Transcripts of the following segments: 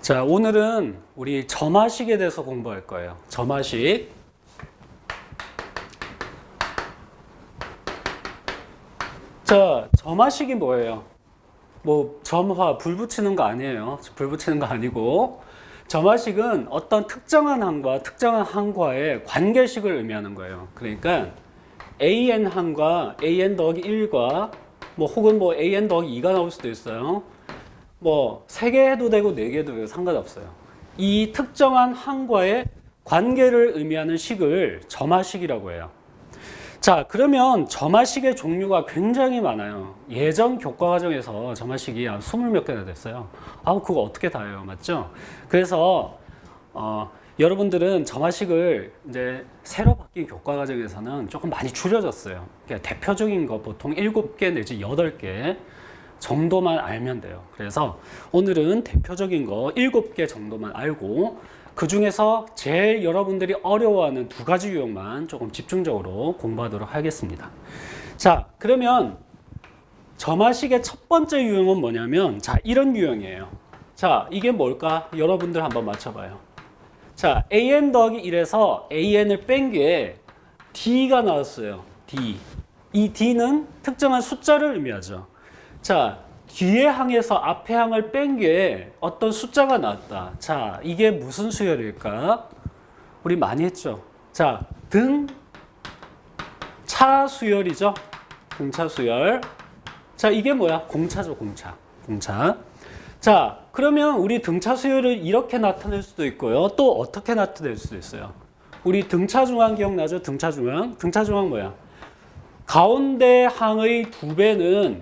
자, 오늘은 우리 점화식에 대해서 공부할 거예요. 점화식. 자, 점화식이 뭐예요? 뭐 점화, 불 붙이는 거 아니에요. 불 붙이는 거 아니고, 점화식은 어떤 특정한 항과 특정한 항과의 관계식을 의미하는 거예요. 그러니까 an 항과 an 더하기 1과 뭐 혹은 뭐 an 더하기 2가 나올 수도 있어요. 뭐 3개 해도 되고 4개 해도 되고 상관없어요. 이 특정한 항과의 관계를 의미하는 식을 점화식이라고 해요. 자, 그러면 점화식의 종류가 굉장히 많아요. 예전 교과과정에서 점화식이 한 20몇 개나 됐어요. 그거 어떻게 다 해요? 맞죠? 그래서 여러분들은 점화식을 이제 새로 바뀐 교과과정에서는 조금 많이 줄여졌어요. 그러니까 대표적인 거 보통 7개 내지 8개 정도만 알면 돼요. 그래서 오늘은 대표적인 거 7개 정도만 알고 그 중에서 제일 여러분들이 어려워하는 2가지 유형만 조금 집중적으로 공부하도록 하겠습니다. 자, 그러면 점화식의 첫 번째 유형은 뭐냐면, 자, 이런 유형이에요. 자, 이게 뭘까? 여러분들 한번 맞춰봐요. 자, an 더하기 1에서 an을 뺀 게 d가 나왔어요. d. 이 d는 특정한 숫자를 의미하죠. 자, 뒤에 항에서 앞에 항을 뺀 게 어떤 숫자가 나왔다. 자, 이게 무슨 수열일까? 우리 많이 했죠. 자, 등차 수열이죠. 등차 수열. 자, 이게 뭐야? 공차죠, 공차. 공차. 자, 그러면 우리 등차 수열을 이렇게 나타낼 수도 있고요. 또 어떻게 나타낼 수도 있어요. 우리 등차 중앙 기억나죠? 등차 중앙. 등차 중앙 뭐야? 가운데 항의 2배는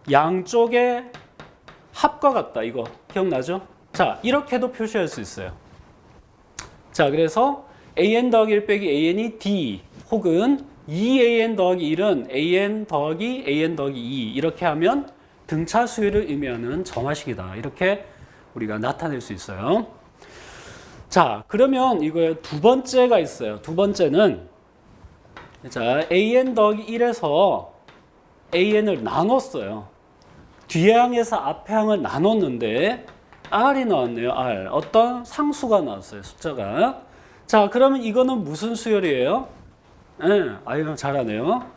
양쪽의 합과 같다. 이거 기억나죠? 자, 이렇게도 표시할 수 있어요. 자, 그래서 an 더하기 1 빼기 an이 d 혹은 2an 더하기 1은 an 더하기 an 더하기 2 이렇게 하면 등차 수열을 의미하는 점화식이다. 이렇게 우리가 나타낼 수 있어요. 자, 그러면 이거 두 번째가 있어요. 두 번째는 자, an 더하기 1에서 an을 나눴어요. 뒤에 항에서 앞에 항을 나눴는데 R이 나왔네요. R. 어떤 상수가 나왔어요. 숫자가. 자, 그러면 이거는 무슨 수열이에요? 아유, 잘하네요.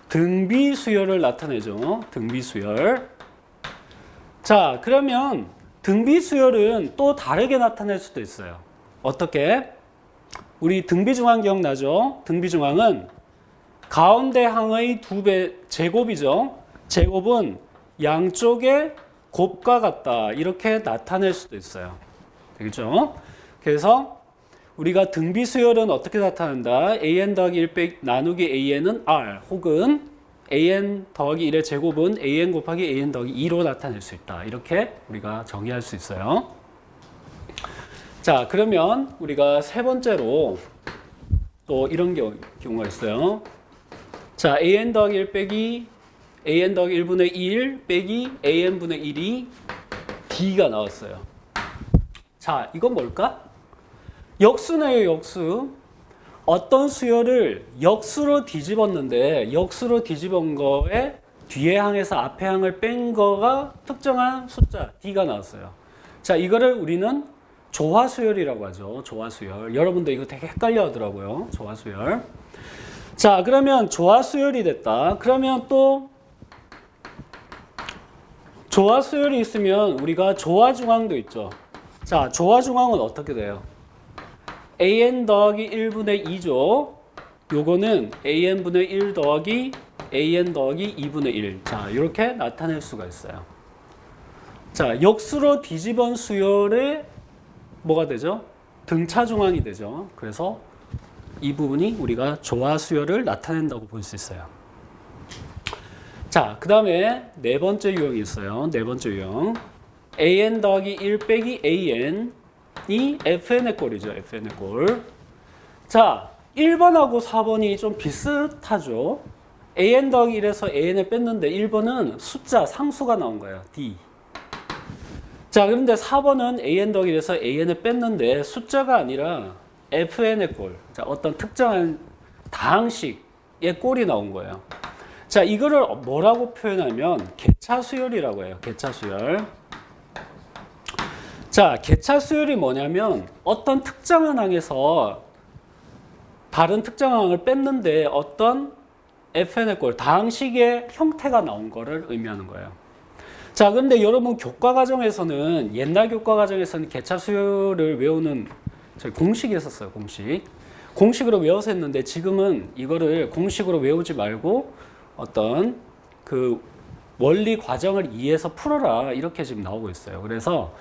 등비 수열을 나타내죠. 등비 수열. 자, 그러면 등비 수열은 또 다르게 나타낼 수도 있어요. 어떻게? 우리 등비 중앙 기억나죠? 등비 중앙은 가운데 항의 2배 제곱이죠. 제곱은 양쪽의 곱과 같다. 이렇게 나타낼 수도 있어요. 되겠죠? 그래서 우리가 등비 수열은 어떻게 나타낸다? an 더하기 1 빼기 나누기 an은 r 혹은 an 더하기 1의 제곱은 an 곱하기 an 더하기 2로 나타낼 수 있다. 이렇게 우리가 정의할 수 있어요. 자, 그러면 우리가 세 번째로 또 이런 경우가 있어요. 자, an 더하기 1 빼기 an 더하기 1분의 1 빼기 an분의 1이 d가 나왔어요. 자, 이건 뭘까? 역수네요, 역수. 어떤 수열을 역수로 뒤집었는데 역수로 뒤집은 거에 뒤에 항에서 앞에 항을 뺀 거가 특정한 숫자 d가 나왔어요. 자, 이거를 우리는 조화수열이라고 하죠. 조화수열. 여러분들 이거 되게 헷갈려 하더라고요. 조화수열. 자, 그러면 조화수열이 됐다. 그러면 또 조화수열이 있으면 우리가 조화중앙도 있죠. 자, 조화중앙은 어떻게 돼요? an 더하기 1분의 2죠. 요거는 an분의 1 더하기 an 더하기 2분의 1. 자, 이렇게 나타낼 수가 있어요. 자, 역수로 뒤집은 수열의 뭐가 되죠? 등차중앙이 되죠. 그래서 이 부분이 우리가 조화수열을 나타낸다고 볼 수 있어요. 자, 그 다음에 네 번째 유형이 있어요. 네 번째 유형. an 더하기 1 빼기 an이 fn의 꼴이죠. fn의 꼴. 자, 1번하고 4번이 좀 비슷하죠. an 더하기 1에서 an을 뺐는데 1번은 숫자, 상수가 나온 거예요. d. 자, 그런데 4번은 an 더하기 1에서 an을 뺐는데 숫자가 아니라 fn의 꼴. 자, 어떤 특정한 다항식의 꼴이 나온 거예요. 자, 이거를 뭐라고 표현하면 개차수열이라고 해요. 개차수열. 자, 개차 수열이 뭐냐면 어떤 특정한 항에서 다른 특정한 항을 뺐는데 어떤 fn의 꼴, 다항식의 형태가 나온 거를 의미하는 거예요. 자, 근데 여러분 교과 과정에서는 옛날 교과 과정에서는 개차 수열을 외우는 저희 공식이 있었어요. 공식으로 외워서 했는데 지금은 이거를 공식으로 외우지 말고 어떤 그 원리 과정을 이해해서 풀어라 이렇게 지금 나오고 있어요. 그래서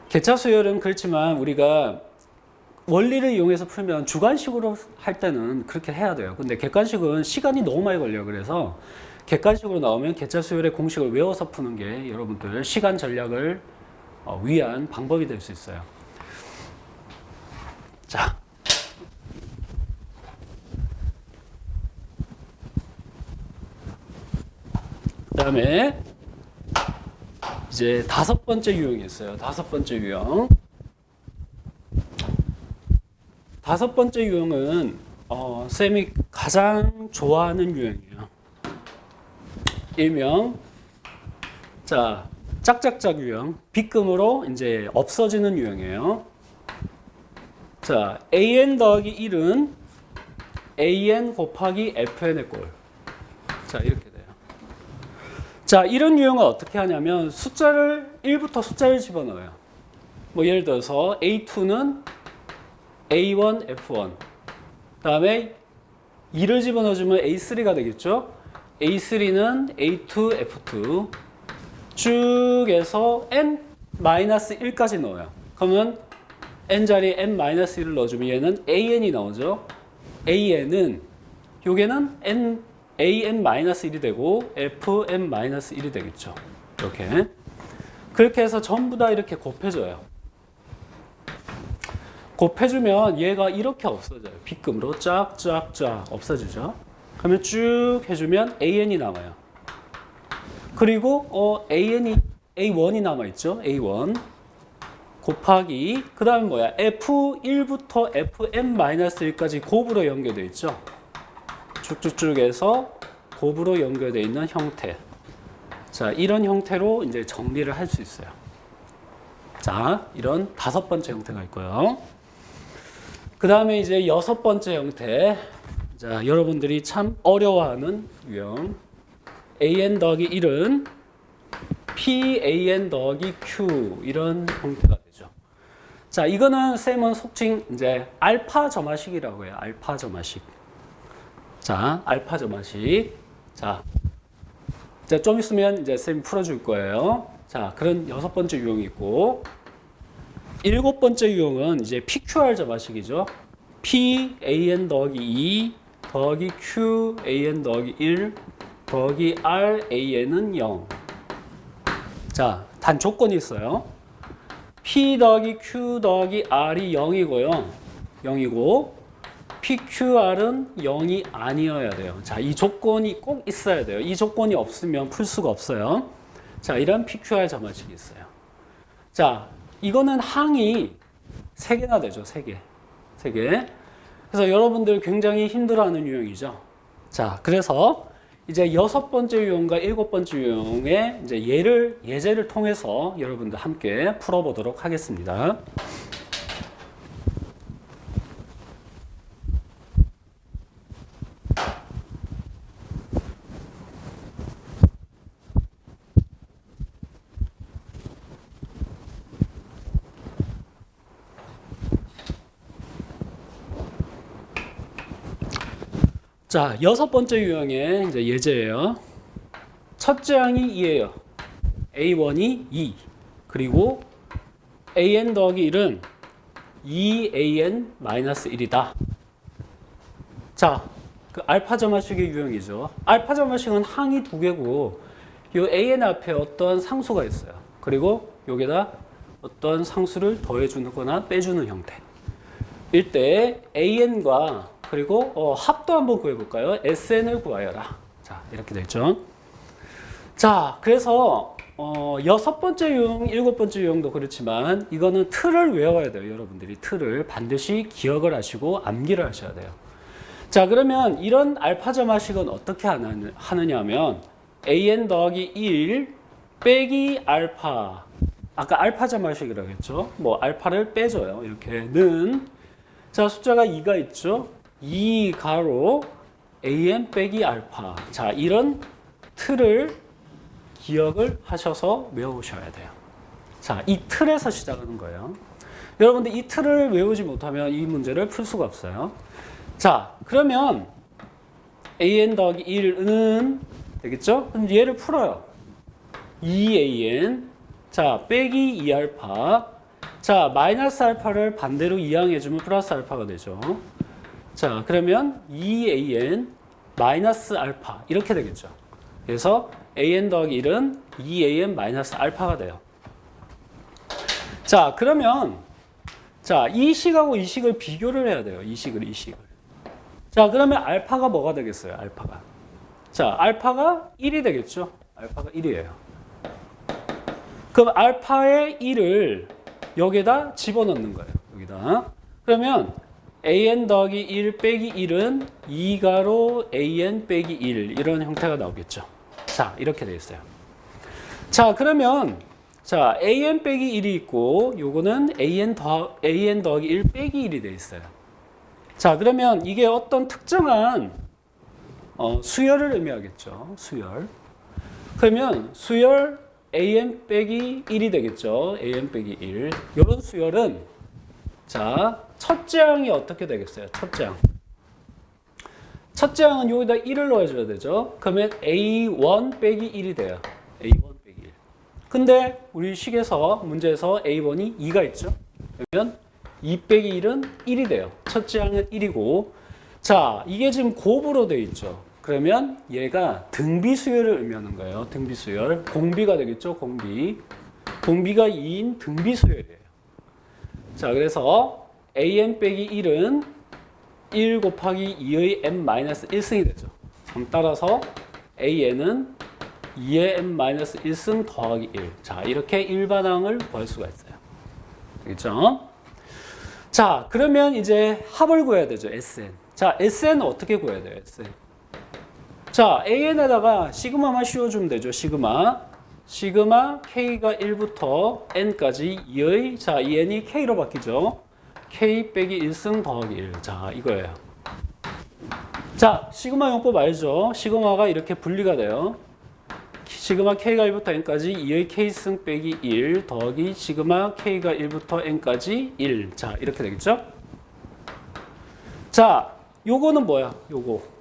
개차 수열은 그렇지만 우리가 원리를 이용해서 풀면 주관식으로 할 때는 그렇게 해야 돼요. 근데 객관식은 시간이 너무 많이 걸려요. 그래서 객관식으로 나오면 개차 수열의 공식을 외워서 푸는 게 여러분들 시간 전략을 위한 방법이 될 수 있어요. 자. 그 다음에 이제 5번째 유형이 있어요. 5번째 유형. 5번째 유형은 쌤이 가장 좋아하는 유형이에요. 일명 자 짝짝짝 유형, 빗금으로 이제 없어지는 유형이에요. 자, an 더하기 1은 an 곱하기 fn의 꼴. 자, 이렇게 돼요. 자, 이런 유형은 어떻게 하냐면 숫자를 1부터 숫자를 집어넣어요. 뭐 예를 들어서 a2는 a1, f1. 다음에 2를 집어넣어주면 a3가 되겠죠. a3는 a2, f2. 쭉 해서 n-1까지 넣어요. 그러면 n 자리에 n-1을 넣어주면 얘는 an이 나오죠. an은 요게는 an-1이 되고 fn-1이 되겠죠. 이렇게. 그렇게 해서 전부 다 이렇게 곱해줘요. 곱해주면 얘가 이렇게 없어져요. 빗금으로 쫙쫙쫙 없어지죠. 그러면 쭉 해주면 an이 남아요. 그리고 a1이 남아있죠. a1 곱하기 그 다음에 뭐야? f1부터 fn-1까지 곱으로 연결되어 있죠. 쭉쭉쭉 해서 곱으로 연결되어 있는 형태. 자, 이런 형태로 이제 정리를 할 수 있어요. 자, 이런 5번째 형태가 있고요. 그 다음에 이제 6번째 형태. 자, 여러분들이 참 어려워하는 유형. an 더하기 1은 pan 더하기 q 이런 형태가 되죠. 자, 이거는 쌤은 속칭 이제 알파 점화식이라고 해요. 알파 점화식. 자, 알파 점화식. 자, 좀 있으면 이제 쌤이 풀어줄 거예요. 자, 그런 6번째 유형이 있고, 7번째 유형은 이제 PQR 점화식이죠. P an 더하기 2 더하기 Q an 더하기 1 더하기 R an은 0. 자, 단 조건이 있어요. P 더하기 Q 더하기 R이 0이고요. 0이고 PQR은 0이 아니어야 돼요. 자, 이 조건이 꼭 있어야 돼요. 이 조건이 없으면 풀 수가 없어요. 자, 이런 PQR 점화식이 있어요. 자, 이거는 항이 3개나 되죠. 3개. 그래서 여러분들 굉장히 힘들어하는 유형이죠. 자, 그래서 이제 6번째 유형과 7번째 유형의 이제 예제를 통해서 여러분들 함께 풀어보도록 하겠습니다. 자, 6번째 유형의 이제 예제예요. 첫째 항이 2예요. A1이 2. 그리고 AN 더하기 1은 2AN-1이다. 자, 그 알파 점화식의 유형이죠. 알파 점화식은 항이 2개고 이 AN 앞에 어떤 상수가 있어요. 그리고 여기다 어떤 상수를 더해주는 거나 빼주는 형태. 일때 AN과 그리고 합도 한번 구해볼까요? SN을 구하여라. 자, 이렇게 됐죠. 자, 그래서 6번째 유형, 7번째 유형도 그렇지만 이거는 틀을 외워야 돼요. 여러분들이 틀을 반드시 기억을 하시고 암기를 하셔야 돼요. 자, 그러면 이런 알파 점화식은 어떻게 하느냐 하면 AN 더하기 1 빼기 알파 아까 알파 자말식이라고 했죠. 뭐 알파를 빼줘요. 이렇게는 자 숫자가 2가 있죠. 2 가로 an 빼기 알파. 자 이런 틀을 기억을 하셔서 외우셔야 돼요. 자 이 틀에서 시작하는 거예요. 여러분들 이 틀을 외우지 못하면 이 문제를 풀 수가 없어요. 자 그러면 an 더하기 1은 되겠죠? 그럼 얘를 풀어요. 2an 자 빼기 2알파 자 마이너스 알파를 반대로 이항해주면 플러스 알파가 되죠. 자 그러면 2an 마이너스 알파 이렇게 되겠죠. 그래서 an 더하기 1은 2an 마이너스 알파가 돼요. 자 그러면 자 이 식하고 이 식을 비교를 해야 돼요. 이 식을. 자 그러면 알파가 뭐가 되겠어요? 알파가 자 알파가 1이 되겠죠. 알파가 1이에요. 그럼 알파의 1을 여기다 집어넣는 거예요. 여기다. 그러면 an 더하기 1 빼기 1은 2가로 an 빼기 1 이런 형태가 나오겠죠. 자 이렇게 되어 있어요. 자 그러면 자 an 빼기 1이 있고 요거는 an 더하기 1 빼기 1이 되어 있어요. 자 그러면 이게 어떤 특정한 수열을 의미하겠죠. 수열. 그러면 수열 an 빼기 1이 되겠죠. an 빼기 1. 이런 수열은 자 첫째 항이 어떻게 되겠어요? 첫째 항은 여기다 1을 넣어줘야 되죠. 그러면 a1 빼기 1이 돼요. a1 빼기 1. 근데 우리 식에서 문제에서 a1이 2가 있죠. 그러면 2 빼기 1은 1이 돼요. 첫째 항은 1이고 자 이게 지금 곱으로 되어 있죠. 그러면 얘가 등비 수열을 의미하는 거예요. 등비 수열. 공비가 되겠죠. 공비가 2인 등비 수열이에요. 자, 그래서 an 빼기 1은 1 곱하기 2의 n-1승이 되죠. 그럼 따라서 an은 2의 n-1승 더하기 1. 자, 이렇게 일반항을 구할 수가 있어요. 알겠죠? 자, 그러면 이제 합을 구해야 되죠. Sn. 자, Sn은 어떻게 구해야 돼요? Sn. 자, an에다가 시그마만 씌워주면 되죠. 시그마 k가 1부터 n까지 2의 자, 이 n이 k로 바뀌죠. k 빼기 1승 더하기 1. 자, 이거예요. 자, 시그마 용법 알죠? 시그마가 이렇게 분리가 돼요. 시그마 k가 1부터 n까지 2의 k승 빼기 1 더하기 시그마 k가 1부터 n까지 1. 자, 이렇게 되겠죠? 자, 요거는 뭐야? 요거.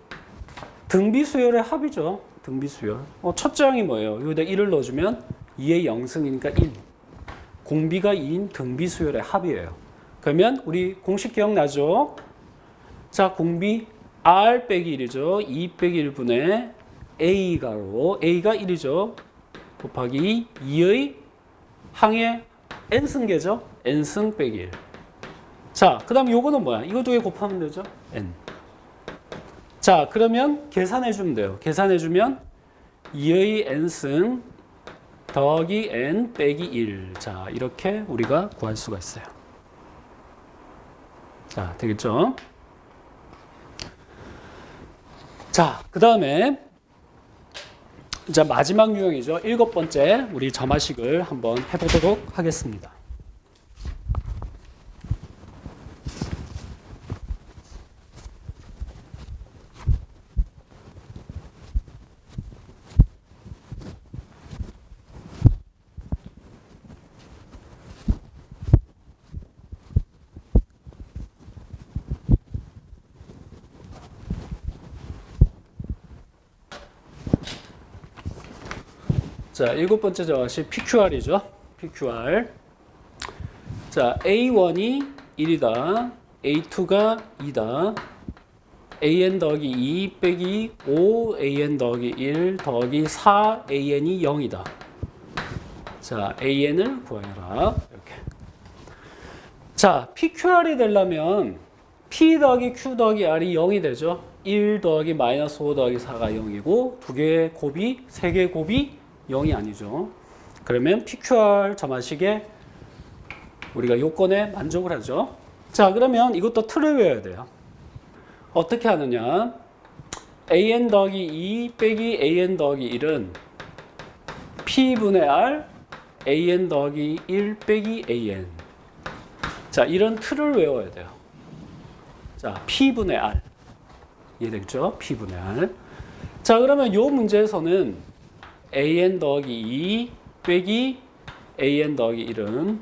등비 수열의 합이죠. 등비 수열. 첫째 항이 뭐예요? 여기다 1을 넣어주면 2의 0승이니까 1. 공비가 2인 등비 수열의 합이에요. 그러면 우리 공식 기억나죠? 자, 공비 R 빼기 1이죠. 2 빼기 1분의 A가로 A가 1이죠. 곱하기 2의 항의 N승계죠. N승 빼기 1. 자, 그 다음 요거는 뭐야? 이거 두 개 곱하면 되죠. N. 자, 그러면 계산해주면 돼요. 계산해주면 2의 n승 더하기 n 빼기 1. 자, 이렇게 우리가 구할 수가 있어요. 자, 되겠죠? 자, 그 다음에 이제 마지막 유형이죠. 7번째 우리 점화식을 한번 해보도록 하겠습니다. 자, 7번째 점화식 PQR이죠. PQR. 자, A1이 1이다. A2가 2다. AN 더하기 2 빼기 5 AN 더하기 1 더하기 4 AN이 0이다. 자, AN을 구하여라. 이렇게. 자, PQR이 되려면 P 더하기 Q 더하기 R이 0이 되죠. 1 더하기 마이너스 5 더하기 4가 0이고 두 개의 곱이, 세 개의 곱이 0이 아니죠. 그러면 PQR 점화식에 우리가 요건에 만족을 하죠. 자, 그러면 이것도 틀을 외워야 돼요. 어떻게 하느냐? AN 더하기 2 빼기 AN 더하기 1은 P분의 R an 더하기 1 빼기 an. 자, 이런 틀을 외워야 돼요. 자, p분의 r. 이해되겠죠? p분의 r. 자, 그러면 이 문제에서는 an 더하기 2 빼기 an 더하기 1은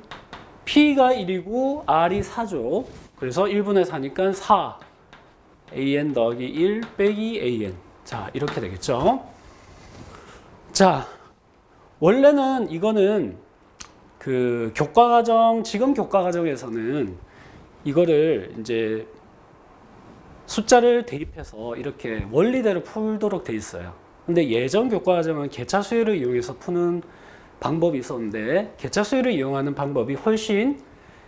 p가 1이고 r이 4죠. 그래서 1분의 4니까 4. an 더하기 1 빼기 an. 자, 이렇게 되겠죠. 자, 원래는 이거는 그 교과과정, 지금 교과과정에서는 이거를 이제 숫자를 대입해서 이렇게 원리대로 풀도록 돼 있어요. 근데 예전 교과과정은 개차 수열을 이용해서 푸는 방법이 있었는데, 개차 수열을 이용하는 방법이 훨씬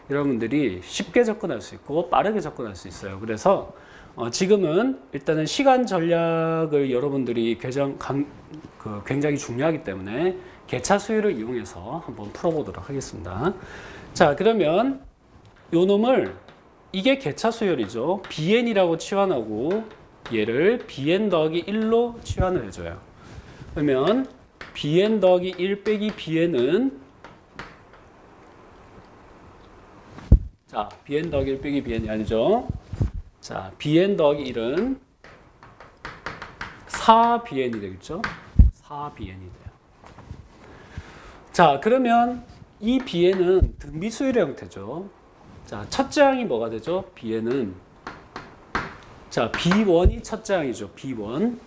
여러분들이 쉽게 접근할 수 있고 빠르게 접근할 수 있어요. 그래서 지금은 일단은 시간 전략을 여러분들이 굉장히 중요하기 때문에 개차 수열을 이용해서 한번 풀어보도록 하겠습니다. 자, 그러면 요 놈을, 이게 개차 수열이죠. bn이라고 치환하고 얘를 bn 더하기 1로 치환을 해줘요. 그러면 bn 더하기 1 빼기 bn은, 자, bn 더하기 1 빼기 bn이 아니죠. 자, bn 더하기 1은 4bn이 되겠죠. 4bn이 돼요. 자, 그러면 이 bn은 등비수열의 형태죠. 자, 첫째 항이 뭐가 되죠? bn은, 자, b1이 첫째 항이죠. b1.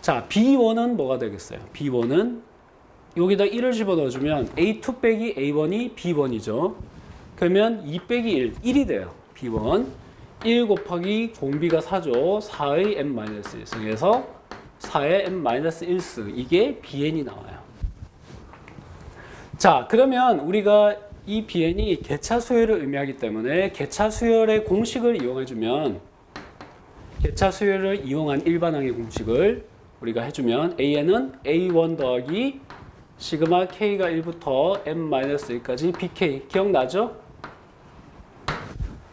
자, b1은 뭐가 되겠어요? b1은 여기다 1을 집어넣어주면 a2 빼기 a1이 b1이죠. 그러면 2 빼기 1, 1이 돼요. b1. 1 곱하기 공비가 4죠. 4의 n-1승 해서 4의 n-1승. 이게 bn이 나와요. 자, 그러면 우리가 이 bn이 개차 수열을 의미하기 때문에 개차 수열의 공식을 이용해주면, 개차 수열을 이용한 일반항의 공식을 우리가 해주면 an은 a1 더하기 시그마 k가 1부터 n-1까지 bk. 기억나죠?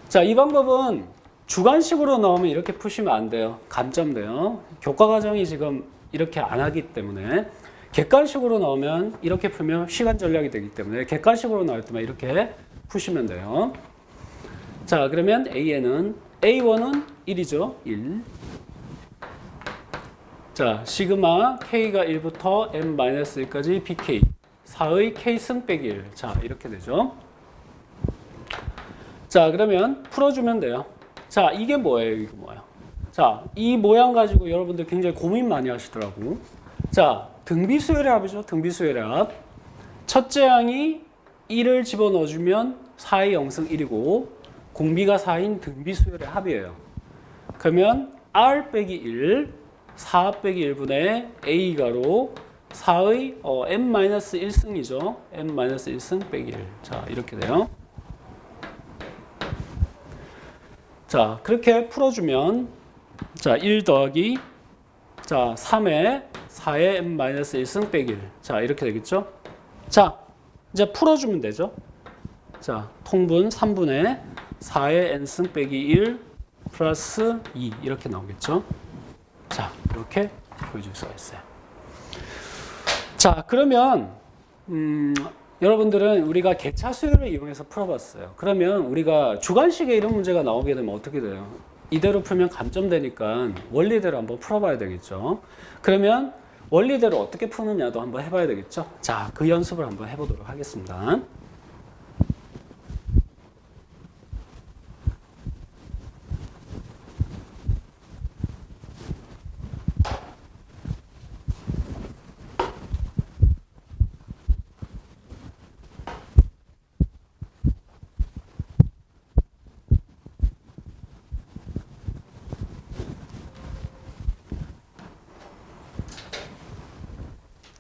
자, 이 방법은 주관식으로 나오면 이렇게 푸시면 안 돼요. 감점돼요. 교과과정이 지금 이렇게 안 하기 때문에. 객관식으로 나오면 이렇게 풀면 시간 전략이 되기 때문에 객관식으로 나올 때만 이렇게 푸시면 돼요. 자, 그러면 a1은 1이죠. 1. 자, 시그마 k가 1부터 n-1까지 bk. 4의 k승 빼기 1. 자, 이렇게 되죠. 자, 그러면 풀어주면 돼요. 자, 이게 뭐예요? 이게 뭐예요? 자, 이 모양 가지고 여러분들 굉장히 고민 많이 하시더라고. 자, 등비수열의 합이죠. 등비수열의 합. 첫째 항이 1을 집어넣어주면 4의 0승 1이고 공비가 4인 등비수열의 합이에요. 그러면 r 빼기 1, 4 빼기 1분의 a가로 4의 n-1승이죠. n-1승 빼기 1. 자, 이렇게 돼요. 자, 그렇게 풀어주면, 자, 1 더하기, 자, 3에 4의 n-1승 빼기 1. 자, 이렇게 되겠죠? 자, 이제 풀어주면 되죠? 자, 통분 3분의 4의 n승 빼기 1 플러스 2. 이렇게 나오겠죠? 자, 이렇게 보여줄 수가 있어요. 자, 그러면, 여러분들은 우리가 개차 수열을 이용해서 풀어봤어요. 그러면 우리가 주관식에 이런 문제가 나오게 되면 어떻게 돼요? 이대로 풀면 감점되니까 원리대로 한번 풀어봐야 되겠죠. 그러면 원리대로 어떻게 푸느냐도 한번 해봐야 되겠죠. 자, 그 연습을 한번 해보도록 하겠습니다.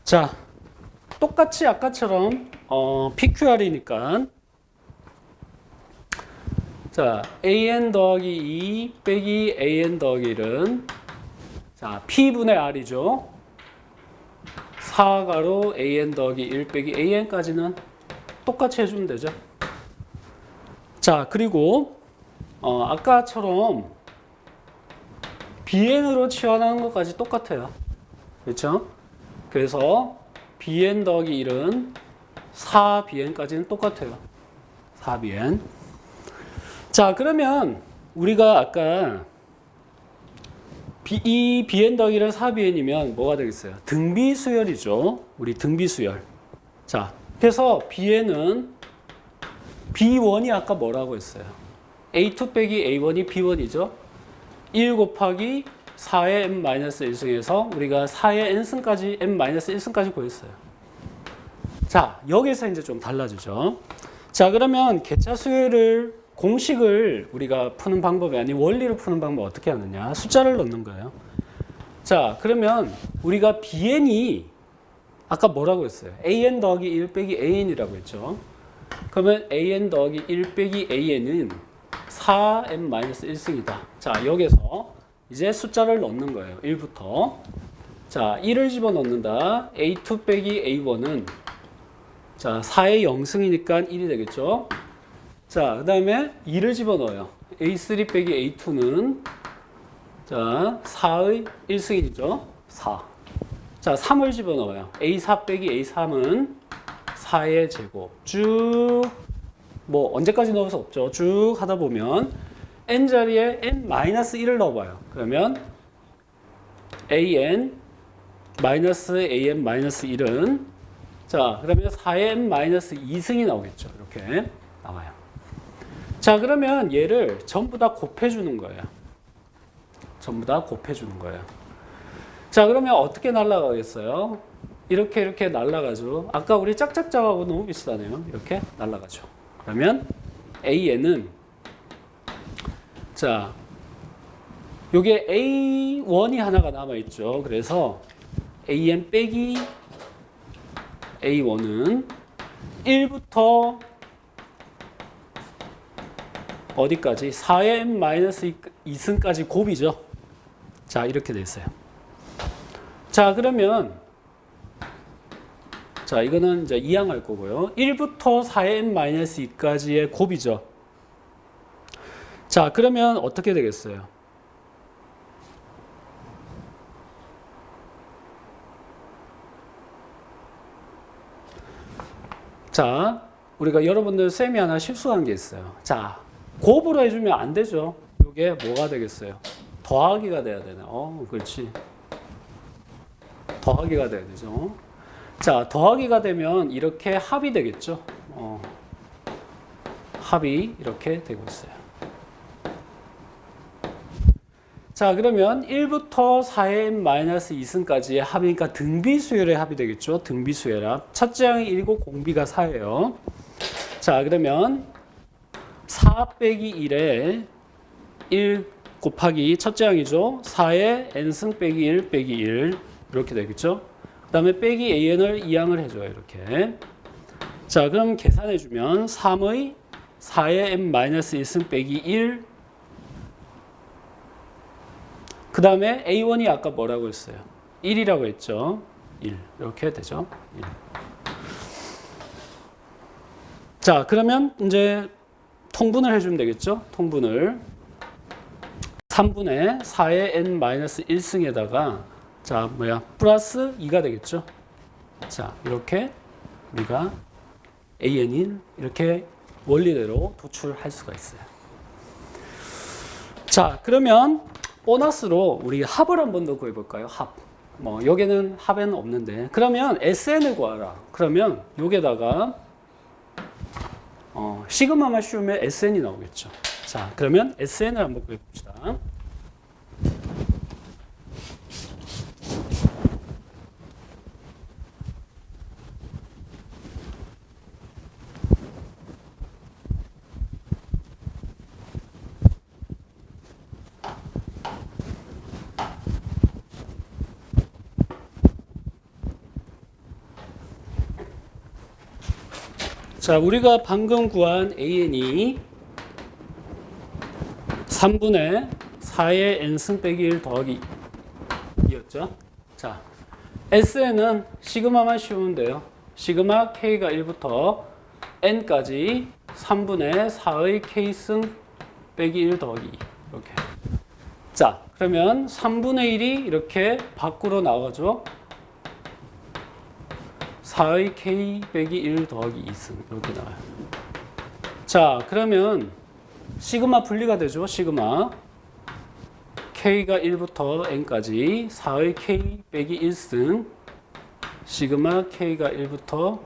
자, 똑같이 아까처럼 PQR이니까 자, AN 더하기 2 빼기 AN 더하기 1은 자, P분의 R이죠. 4가로 AN 더하기 1 빼기 AN까지는 똑같이 해주면 되죠. 자, 그리고 아까처럼 BN으로 치환하는 것까지 똑같아요. 그렇죠? 그래서 bn 더하기 1은 4bn까지는 똑같아요. 4bn. 자, 그러면 우리가 아까 이 bn 더하기를 4bn이면 뭐가 되겠어요? 등비 수열이죠. 우리 등비 수열. 자, 그래서 bn은 b1이 아까 뭐라고 했어요? a2 빼기 a1이 b1이죠. 1 곱하기 4의 n-1승에서 우리가 4의 n승까지 n-1승까지 구했어요. 자, 여기서 이제 좀 달라지죠. 자, 그러면 개차 수열을 공식을 우리가 푸는 방법이 아닌 원리를 푸는 방법 어떻게 하느냐? 숫자를 넣는 거예요. 자, 그러면 우리가 bn이 아까 뭐라고 했어요? an 더하기 1 빼기 an이라고 했죠. 그러면 an 더하기 1 빼기 an은 4n-1승이다. 자, 여기서 이제 숫자를 넣는 거예요. 1부터. 자, 1을 집어넣는다. a2 빼기 a1은 자, 4의 0승이니까 1이 되겠죠. 자, 그 다음에 2를 집어넣어요. a3 빼기 a2는 자, 4의 1승이죠. 4. 자, 3을 집어넣어요. a4 빼기 a3은 4의 제곱. 쭉, 뭐, 언제까지 넣을 수 없죠. 쭉 하다 보면 n 자리에 n-1을 넣어봐요. 그러면 an-1은 자, 그러면 4의 n-2승이 나오겠죠. 이렇게 나와요. 자, 그러면 얘를 전부 다 곱해주는 거예요. 전부 다 곱해주는 거예요. 자, 그러면 어떻게 날아가겠어요? 이렇게 날아가죠. 아까 우리 짝짝짝하고 너무 비슷하네요. 이렇게 날아가죠. 그러면 an은 자, 요게 a1이 하나가 남아있죠. 그래서 an 빼기 a1은 1부터 어디까지? 4의 n-2승까지 곱이죠. 자, 이렇게 돼 있어요. 자, 그러면 자, 이거는 이제 이항할 거고요. 1부터 4의 n-2까지의 곱이죠. 자, 그러면 어떻게 되겠어요? 자, 우리가 여러분들 쌤이 하나 실수한 게 있어요. 자, 곱으로 해주면 안 되죠. 이게 뭐가 되겠어요? 더하기가 돼야 되나? 그렇지. 더하기가 돼야 되죠. 자, 더하기가 되면 이렇게 합이 되겠죠. 합이 이렇게 되고 있어요. 자, 그러면 1부터 4의 n-2승까지의 합이니까 등비수열의 합이 되겠죠. 등비수열 합. 첫째 항이 1고 공비가 4예요. 자, 그러면 4 빼기 1에 1 곱하기 첫째 항이죠. 4의 n승 빼기 1 빼기 1 이렇게 되겠죠. 그 다음에 빼기 an을 2항을 해줘요. 이렇게. 자, 그럼 계산해주면 3의 4의 n-1승 빼기 1 그 다음에 a1이 아까 뭐라고 했어요? 1이라고 했죠. 1 이렇게 되죠. 1. 자, 그러면 이제 통분을 해주면 되겠죠. 통분을 3분의 4의 n-1승에다가 자, 플러스 2가 되겠죠. 자, 이렇게 우리가 an이 이렇게 원리대로 도출할 수가 있어요. 자, 그러면 보너스로 우리 합을 한 번 더 구해볼까요? 합. 뭐 여기는 합에는 없는데 그러면 SN을 구하라. 그러면 여기다가 시그마만 씌우면 SN이 나오겠죠. 자, 그러면 SN을 한번 구해봅시다. 자, 우리가 방금 구한 an이 3분의 4의 n승 빼기 1 더하기 2였죠. 자, SN은 시그마만 씌우면 돼요. 시그마 K가 1부터 N까지 3분의 4의 K승 빼기 1 더하기 2 이렇게. 자, 그러면 3분의 1이 이렇게 밖으로 나가죠. 4의 k 빼기 1 더하기 2승 이렇게 나와요. 자, 그러면 시그마 분리가 되죠. 시그마 k가 1부터 n까지 4의 k 빼기 1승 시그마 k가 1부터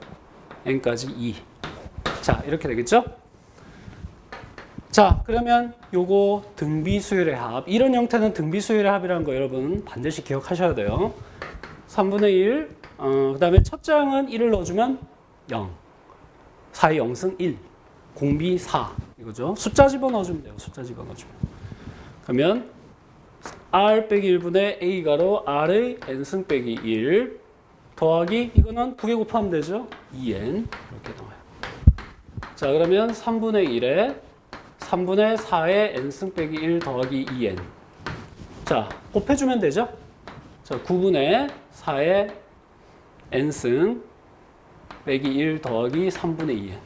n까지 2. 자, 이렇게 되겠죠? 자, 그러면 요거 등비수열의 합. 이런 형태는 등비수열의 합이라는 거 여러분 반드시 기억하셔야 돼요. 3분의 1. 그 다음에 첫 장은 1을 넣어주면 0. 4의 0승 1. 공비 4. 이거죠. 숫자 집어넣어주면 돼요. 숫자 집어넣어주면. 그러면 r 빼기 1분의 a 가로 r의 n승 빼기 1 더하기 이거는 9개 곱하면 되죠. 2n 이렇게 나와요. 자, 그러면 3분의 1에 3분의 4의 n승 빼기 1 더하기 2n. 자, 곱해주면 되죠. 자, 9분의 4의 n승 빼기 1 더하기 3분의 2n.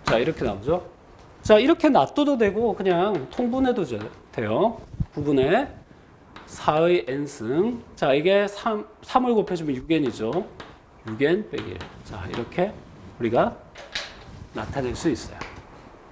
자, 이렇게 나오죠. 자, 이렇게 놔둬도 되고 그냥 통분해도 돼요. 9분의 4의 n승. 자, 이게 3을 곱해주면 6n이죠. 6n 빼기 1. 자, 이렇게 우리가 나타낼 수 있어요.